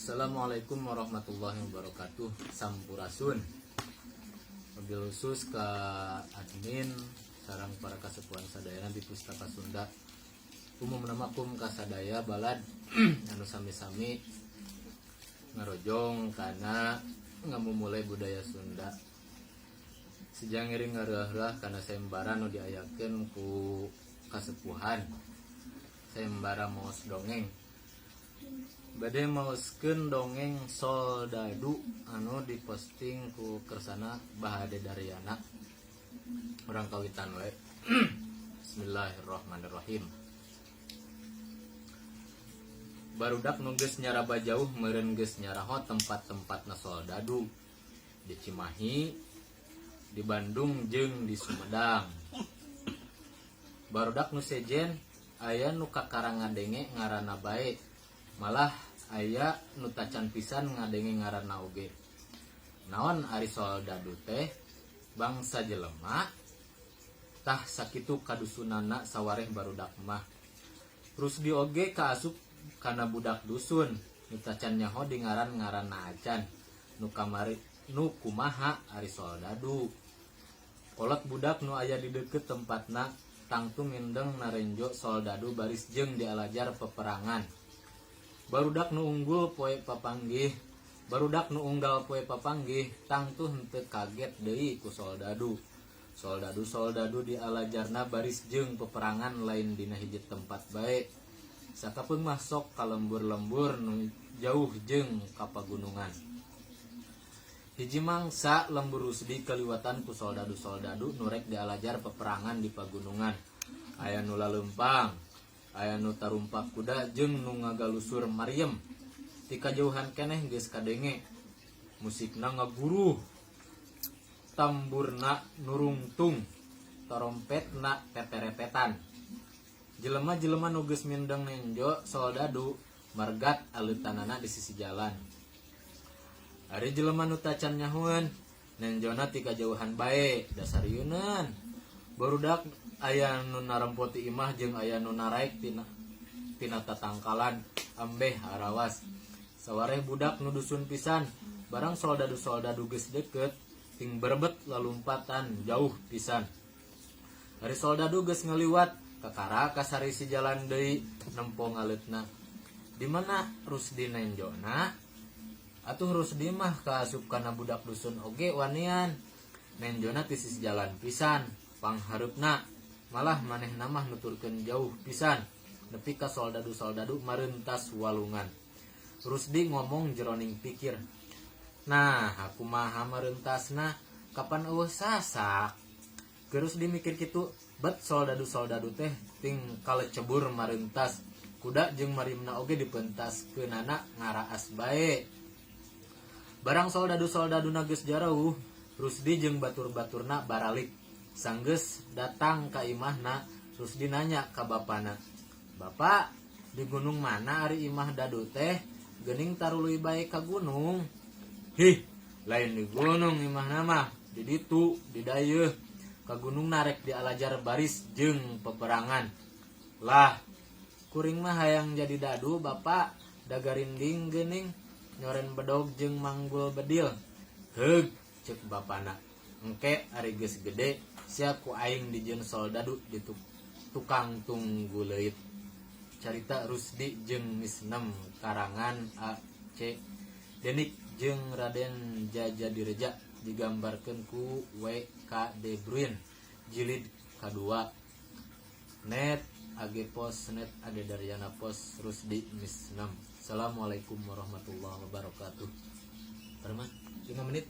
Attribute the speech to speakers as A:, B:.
A: Assalamualaikum warahmatullahi wabarakatuh. Sampurasun. Wabil khusus ke admin sarang para kasepuhan sadayana di Pustaka Sunda. Umum namakum kasadaya balad anu sami-sami ngarojong kana ngamumulai budaya Sunda. Sejang ngiring ngareuh-reuh kana sayembara nu diayakeun ku kasepuhan. Sayembara maos dongeng. Bade maoskeun dongeng Soldadu anu diposting ku kersana Bahade Daryana. Urang kawitan we. Bismillahirrahmanirrahim. Barudak nu geus nyaraba jauh meureun geus nyaraho tempat-tempatna Soldadu di Cimahi, di Bandung jeung di Sumedang. Barudak nu sejen aya nu kakara ngadenge ngaranna bae, malah aya nu tacan pisan ngadenge ngaranna oge. Naon ari Soldadu teh? Bangsa jelema tah sakitu kadusunana sawareh barudak mah. Rusdi oge kaasup kana budak dusun nu tacan nyaho di ngaran-ngaranna acan. Nu kamari nu kumaha ari Soldadu. Kolot budak nu aya di deukeut tempatna tangtu mindeng narenjo Soldadu baris jeung dialajar peperangan. Barudak nu unggul poe papanggih, barudak nu unggal poe papanggih, tangtu henteu kaget deui ku Soldadu. Soldadu dialajarna baris jeung peperangan lain dina hiji tempat bae. Sakapeung mah sok ka lembur-lembur nu jauh jeung ka pagunungan. Hiji mangsa lembur Rusdi kaliwatan ku Soldadu nu rek dialajar peperangan di pagunungan. Aya nu laleumpang, aya nu tarumpak kuda jeung nu ngagalusur mariem. Ti kajauhan keneh geus kadenge musikna ngaguruh, tamburna nurungtung, trompetna teterepetan. Jelema-jelema nu geus mindeng nenjo Soldadu margat aleutanana di sisi jalan. Ari jelema nu tacan nyahueun nenjona ti kajauhan bae dasarieunan. Barudak aya nu narempoti imah jeung aya nu naraek tina tatangkalan ambeh arawas. Sawareh budak nu dusun pisan, barang Soldadu geus deukeut ting berebet lalumpatan jauh pisan. Ari Soldadu geus ngaliwat kakara kasarisi jalan deui nempo ngaleutna. Di mana Rusdi nenjona? Atuh Rusdi mah kaasup kana budak dusun oge wanian. Nenjona ti sisi jalan pisan, panghareupna malah manehna mah nuturkeun jauh pisan nepi ka Soldadu mareuntas walungan. Rusdi ngomong jeroning pikir, nah aku mah mareuntasna kapan eueuh sasak. Ke Rusdi mikir kitu, bet Soldadu teh ting kalecebur mareuntas. Kuda jeung marimna oge dipentaskeunana ngaraas bae. Barang Soldadu geus jareuh, Rusdi jeung batur-baturna baralik. Sanggeus datang ka imahna, Rusdi nanya ka bapana, "Bapak, di gunung mana ari imah Dadu teh? Geuning taruluy bae ka gunung." "Hih, lain di gunung imahna mah, di ditu, di dayeuh. Ka gunung narek dialajar baris jeung peperangan." "Lah, kuring mah hayang jadi dadu, Bapak, dagarinding geuning, nyoren bedog jeung manggul bedil." "Heug," ceuk bapana, "engke ari geus gede sia ku aing dijieun Soldadu di tukang tunggu leuit." Carita Rusdi jeung Misnem karangan A.C. Denik jeung Raden Jajadireja digambarkeun ku W.K. De Bruin jilid kadua. Net AG Pos net Ade Daryana Pos Rusdi Misnem. Assalamualaikum warahmatullahi wabarakatuh. Perman 5 menit.